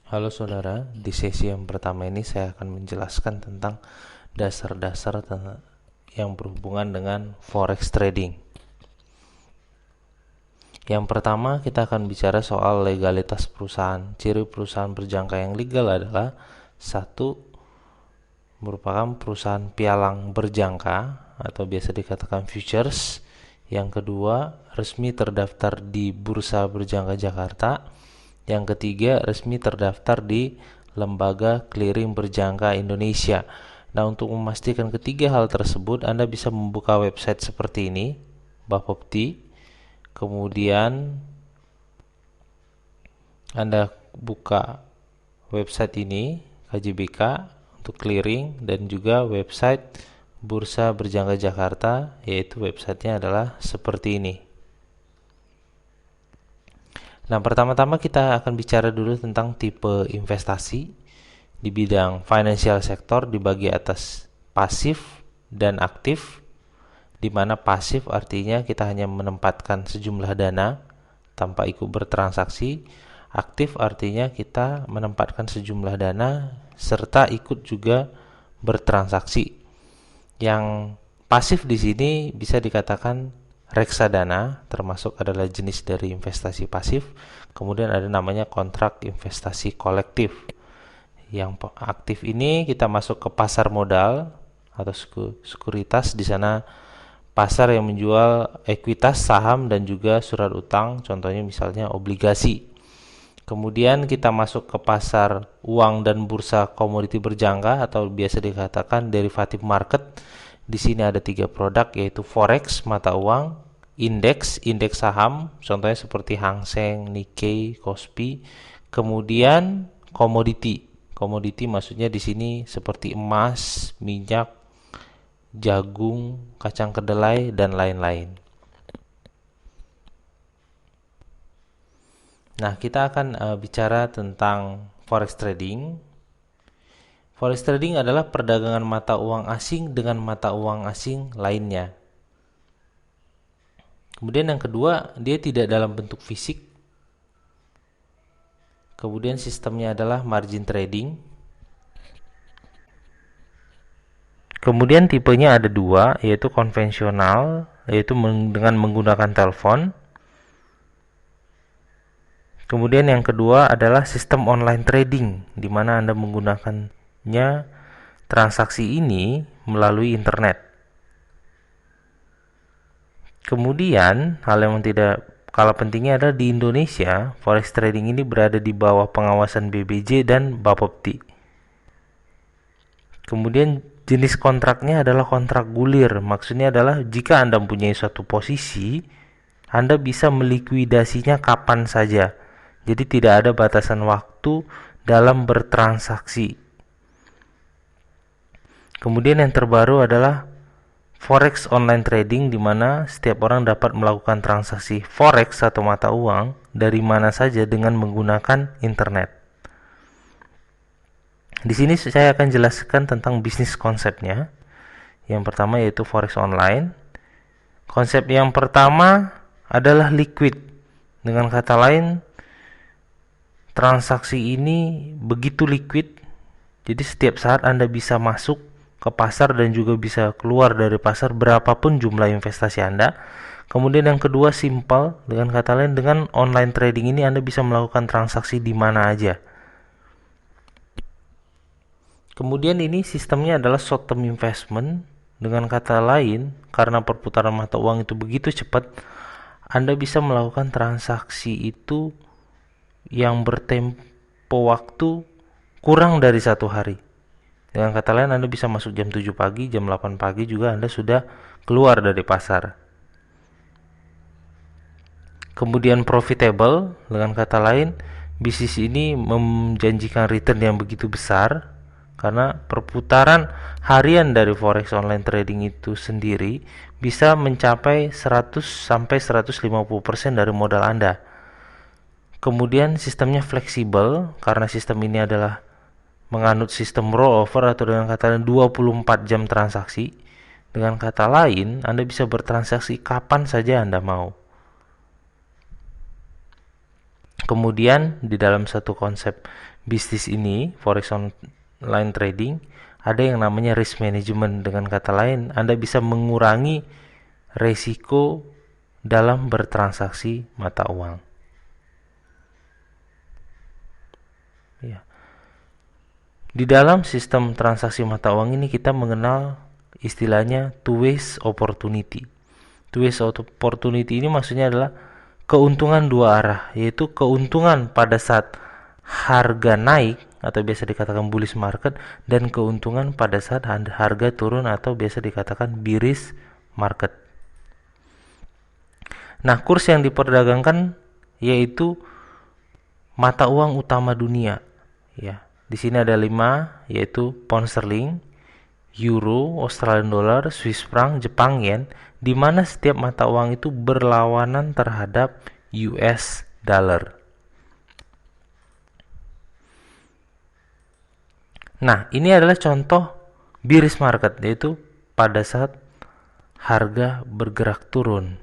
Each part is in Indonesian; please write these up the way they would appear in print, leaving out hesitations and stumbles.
Halo saudara, di sesi yang pertama ini saya akan menjelaskan tentang dasar-dasar yang berhubungan dengan forex trading. Yang pertama kita akan bicara soal legalitas perusahaan. Ciri perusahaan berjangka yang legal adalah satu, merupakan perusahaan pialang berjangka atau biasa dikatakan futures. Yang kedua, resmi terdaftar di Bursa Berjangka Jakarta. Yang ketiga, resmi terdaftar di Lembaga Clearing Berjangka Indonesia. Nah, untuk memastikan ketiga hal tersebut, Anda bisa membuka website seperti ini, Bapepti. Kemudian Anda buka website ini, KJBK, untuk clearing, dan juga website Bursa Berjangka Jakarta, yaitu websitenya adalah seperti ini. Nah, pertama-tama kita akan bicara dulu tentang tipe investasi di bidang financial sector, dibagi atas pasif dan aktif, di mana pasif artinya kita hanya menempatkan sejumlah dana tanpa ikut bertransaksi. Aktif artinya kita menempatkan sejumlah dana serta ikut juga bertransaksi. Yang pasif di sini bisa dikatakan reksadana, termasuk adalah jenis dari investasi pasif. Kemudian ada namanya kontrak investasi kolektif. Yang aktif ini kita masuk ke pasar modal atau sekuritas. Di sana pasar yang menjual ekuitas, saham, dan juga surat utang, contohnya misalnya obligasi. Kemudian kita masuk ke pasar uang dan bursa komoditi berjangka atau biasa dikatakan derivative market. Di sini ada 3 produk, yaitu forex, mata uang, indeks saham, contohnya seperti Hang Seng, Nikkei, Kospi. Kemudian komoditi. Komoditi maksudnya di sini seperti emas, minyak, jagung, kacang kedelai, dan lain-lain. Nah, kita akan bicara tentang forex trading. Forex trading adalah perdagangan mata uang asing dengan mata uang asing lainnya. Kemudian yang kedua, dia tidak dalam bentuk fisik. Kemudian sistemnya adalah margin trading. Kemudian tipenya ada 2, yaitu konvensional, yaitu dengan menggunakan telepon. Kemudian yang kedua adalah sistem online trading, di mana Anda menggunakannya transaksi ini melalui internet. Kemudian hal yang tidak kalah pentingnya adalah di Indonesia, forex trading ini berada di bawah pengawasan BBJ dan Bapepti. Kemudian jenis kontraknya adalah kontrak gulir. Maksudnya adalah jika Anda mempunyai suatu posisi, Anda bisa melikuidasinya kapan saja. Jadi tidak ada batasan waktu dalam bertransaksi. Kemudian yang terbaru adalah forex online trading, di mana setiap orang dapat melakukan transaksi forex atau mata uang dari mana saja dengan menggunakan internet. Di sini saya akan jelaskan tentang bisnis konsepnya. Yang pertama yaitu forex online. Konsep yang pertama adalah liquid. Dengan kata lain, transaksi ini begitu liquid, jadi setiap saat Anda bisa masuk ke pasar dan juga bisa keluar dari pasar berapapun jumlah investasi Anda. Kemudian yang kedua simple, dengan kata lain dengan online trading ini Anda bisa melakukan transaksi di mana aja. Kemudian ini sistemnya adalah short term investment. Dengan kata lain, karena perputaran mata uang itu begitu cepat, Anda bisa melakukan transaksi itu yang bertempo waktu kurang dari 1 hari. Dengan kata lain, Anda bisa masuk jam 7 pagi, jam 8 pagi juga Anda sudah keluar dari pasar. Kemudian profitable, dengan kata lain, bisnis ini menjanjikan return yang begitu besar karena perputaran harian dari forex online trading itu sendiri bisa mencapai 100 sampai 150% dari modal Anda. Kemudian sistemnya fleksibel karena sistem ini adalah menganut sistem rollover atau dengan kata lain 24 jam transaksi. Dengan kata lain, Anda bisa bertransaksi kapan saja Anda mau. Kemudian di dalam satu konsep bisnis ini, forex online trading, ada yang namanya risk management. Dengan kata lain, Anda bisa mengurangi resiko dalam bertransaksi mata uang. Ya. Di dalam sistem transaksi mata uang ini kita mengenal istilahnya two ways opportunity. Two ways opportunity ini maksudnya adalah keuntungan dua arah, yaitu keuntungan pada saat harga naik atau biasa dikatakan bullish market, dan keuntungan pada saat harga turun atau biasa dikatakan bearish market. Nah, kurs yang diperdagangkan yaitu mata uang utama dunia. Ya, di sini ada 5, yaitu pound sterling, euro, Australian dollar, Swiss franc, Jepang yen, di mana setiap mata uang itu berlawanan terhadap US dollar. Nah, ini adalah contoh bearish market, yaitu pada saat harga bergerak turun.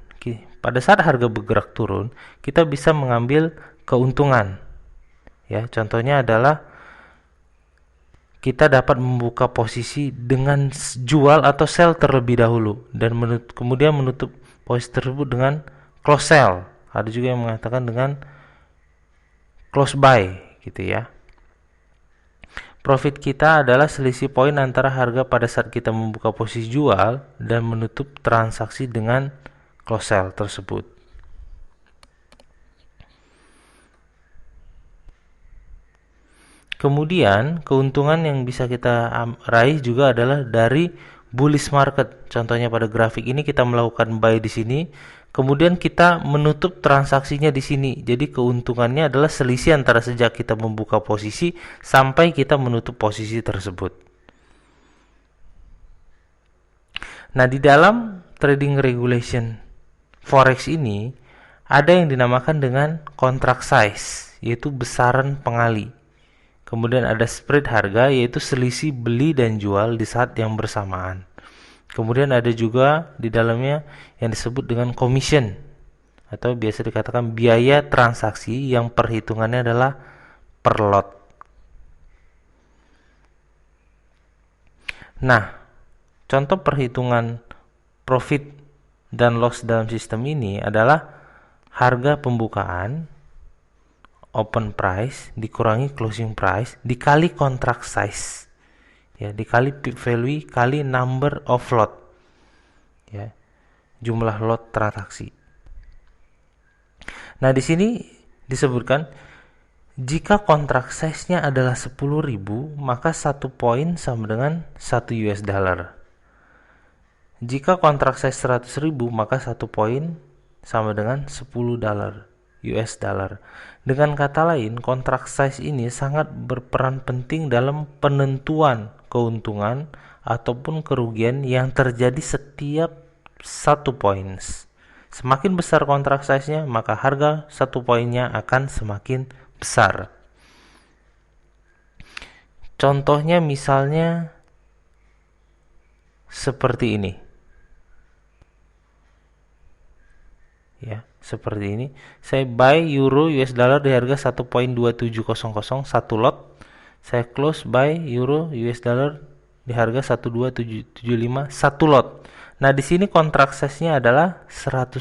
Pada saat harga bergerak turun, kita bisa mengambil keuntungan. Ya, contohnya adalah kita dapat membuka posisi dengan jual atau sell terlebih dahulu dan kemudian menutup posisi tersebut dengan close sell. Ada juga yang mengatakan dengan close buy gitu ya. Profit kita adalah selisih poin antara harga pada saat kita membuka posisi jual dan menutup transaksi dengan close sell tersebut. Kemudian keuntungan yang bisa kita raih juga adalah dari bullish market. Contohnya pada grafik ini kita melakukan buy di sini, kemudian kita menutup transaksinya di sini. Jadi keuntungannya adalah selisih antara sejak kita membuka posisi sampai kita menutup posisi tersebut. Nah, di dalam trading regulation forex ini ada yang dinamakan dengan contract size, yaitu besaran pengali. Kemudian ada spread harga, yaitu selisih beli dan jual di saat yang bersamaan. Kemudian ada juga di dalamnya yang disebut dengan commission, atau biasa dikatakan biaya transaksi yang perhitungannya adalah per lot. Nah, contoh perhitungan profit dan loss dalam sistem ini adalah harga pembukaan, open price dikurangi closing price dikali contract size, ya, dikali pip value kali number of lot, ya, jumlah lot transaksi. Nah, di sini disebutkan jika contract size-nya adalah 10.000, maka 1 poin sama dengan 1 US dollar. Jika contract size 100.000, maka 1 poin sama dengan 10 dolar US dollar. Dengan kata lain, contract size ini sangat berperan penting dalam penentuan keuntungan ataupun kerugian yang terjadi setiap 1 poin. Semakin besar contract size-nya, maka harga 1 poinnya akan semakin besar. Contohnya misalnya seperti ini. Ya, seperti ini. Saya buy euro US dollar di harga 1.2700 satu lot. Saya close buy euro US dollar di harga 12775 satu lot. Nah, di sini kontrak size-nya adalah 100.000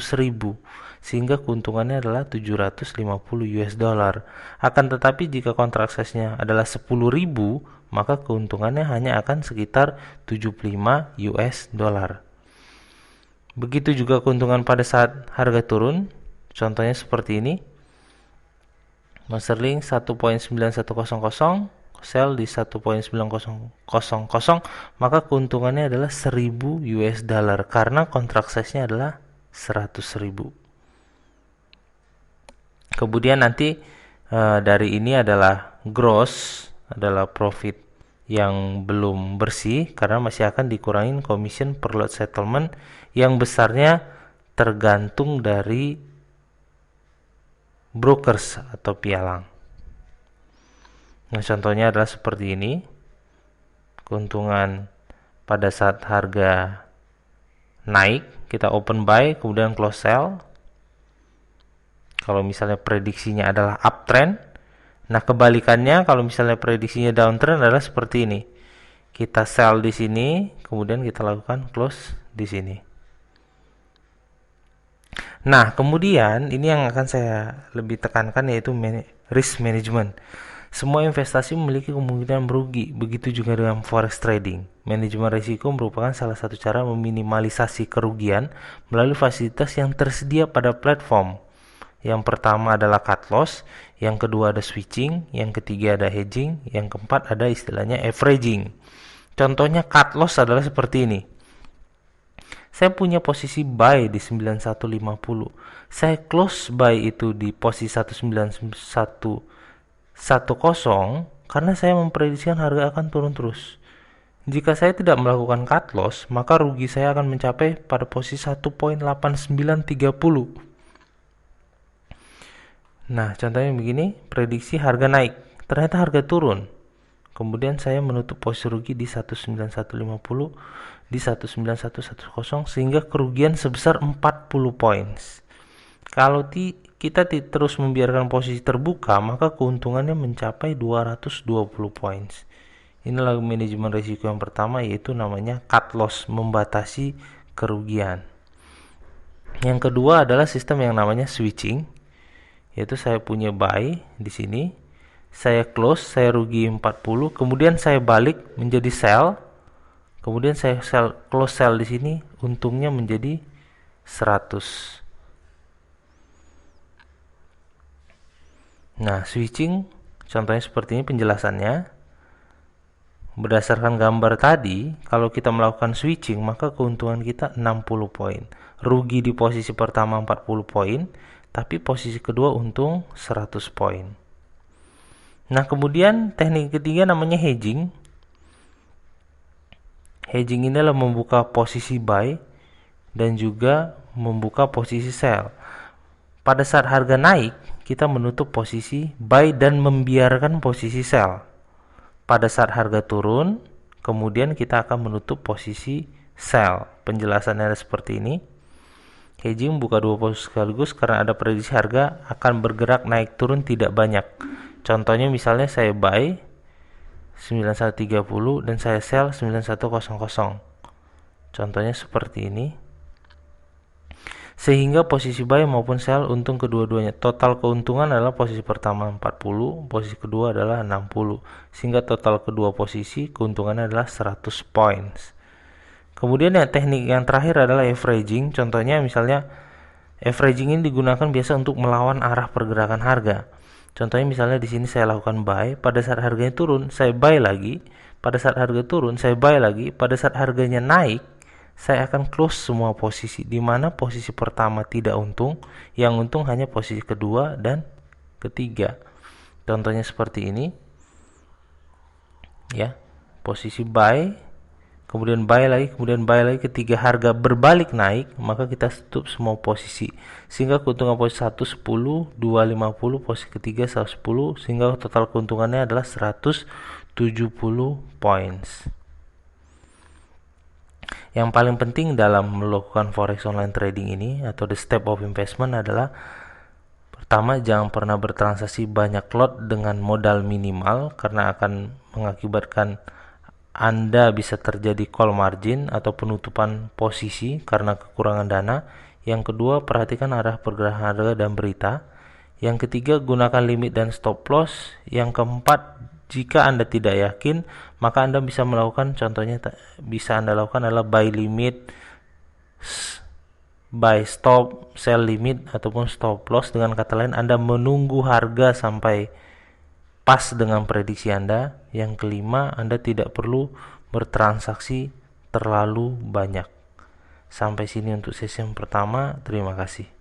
sehingga keuntungannya adalah 750 US dollar. Akan tetapi jika kontrak size-nya adalah 10.000, maka keuntungannya hanya akan sekitar 75 US dollar. Begitu juga keuntungan pada saat harga turun. Contohnya seperti ini. Pound sterling 1.9100 sell di 1.9000, maka keuntungannya adalah 1000 US dollar karena kontrak size-nya adalah 100.000. Kemudian nanti dari ini adalah gross, adalah profit yang belum bersih karena masih akan dikurangin commission per lot settlement yang besarnya tergantung dari brokers atau pialang. Nah, contohnya adalah seperti ini. Keuntungan pada saat harga naik, kita open buy, kemudian close sell. kalau misalnya prediksinya adalah uptrend. Nah, kebalikannya kalau misalnya prediksinya downtrend adalah seperti ini. Kita sell di sini, kemudian kita lakukan close di sini. Nah, kemudian ini yang akan saya lebih tekankan, yaitu risk management. Semua investasi memiliki kemungkinan merugi, begitu juga dengan forex trading. Manajemen risiko merupakan salah satu cara meminimalisasi kerugian melalui fasilitas yang tersedia pada platform. Yang pertama adalah cut loss, yang kedua ada switching, yang ketiga ada hedging, yang keempat ada istilahnya averaging. Contohnya cut loss adalah seperti ini. Saya punya posisi buy di 9150. Saya close buy itu di posisi 19110 karena saya memprediksikan harga akan turun terus. Jika saya tidak melakukan cut loss, maka rugi saya akan mencapai pada posisi 1.8930. Nah, contohnya begini, prediksi harga naik, ternyata harga turun. Kemudian saya menutup posisi rugi di 19150, di 19110 sehingga kerugian sebesar 40 points. Kalau kita terus membiarkan posisi terbuka, maka keuntungannya mencapai 220 points. Inilah manajemen risiko yang pertama, yaitu namanya cut loss, membatasi kerugian. Yang kedua adalah sistem yang namanya switching, yaitu saya punya buy di sini, saya close, saya rugi 40, kemudian saya balik menjadi sell, kemudian saya close sell di sini, untungnya menjadi 100. Nah, switching contohnya seperti ini penjelasannya. Berdasarkan gambar tadi, kalau kita melakukan switching, maka keuntungan kita 60 poin. Rugi di posisi pertama 40 poin, tapi posisi kedua untung 100 poin. Nah, kemudian teknik ketiga namanya hedging. Hedging ini adalah membuka posisi buy dan juga membuka posisi sell. Pada saat harga naik, kita menutup posisi buy dan membiarkan posisi sell. Pada saat harga turun, kemudian kita akan menutup posisi sell. Penjelasannya ada seperti ini. Hedging buka dua posisi sekaligus karena ada prediksi harga akan bergerak naik turun tidak banyak. Contohnya misalnya saya buy 9130 dan saya sell 9100. Contohnya seperti ini. Sehingga posisi buy maupun sell untung kedua-duanya. Total keuntungan adalah posisi pertama 40, posisi kedua adalah 60. Sehingga total kedua posisi keuntungannya adalah 100 points. Kemudian teknik yang terakhir adalah averaging. Contohnya misalnya averaging ini digunakan biasa untuk melawan arah pergerakan harga. Contohnya misalnya di sini saya lakukan buy, pada saat harganya turun saya buy lagi, pada saat harga turun saya buy lagi, pada saat harganya naik saya akan close semua posisi, di mana posisi pertama tidak untung, yang untung hanya posisi kedua dan ketiga. Contohnya seperti ini, ya, posisi buy, kemudian buy lagi, ketika harga berbalik naik, maka kita tutup semua posisi, sehingga keuntungan posisi 110, 250, posisi ketiga 110, sehingga total keuntungannya adalah 170 points. Yang paling penting dalam melakukan forex online trading ini atau the step of investment adalah pertama, jangan pernah bertransaksi banyak lot dengan modal minimal karena akan mengakibatkan Anda bisa terjadi call margin atau penutupan posisi karena kekurangan dana. Yang kedua, perhatikan arah pergerakan harga dan berita. Yang ketiga, gunakan limit dan stop loss. Yang keempat, jika Anda tidak yakin, maka Anda bisa melakukan, contohnya bisa Anda lakukan adalah buy limit, buy stop, sell limit, ataupun stop loss. Dengan kata lain, Anda menunggu harga sampai pas dengan prediksi Anda. Yang kelima, Anda tidak perlu bertransaksi terlalu banyak. Sampai sini untuk sesi yang pertama. Terima kasih.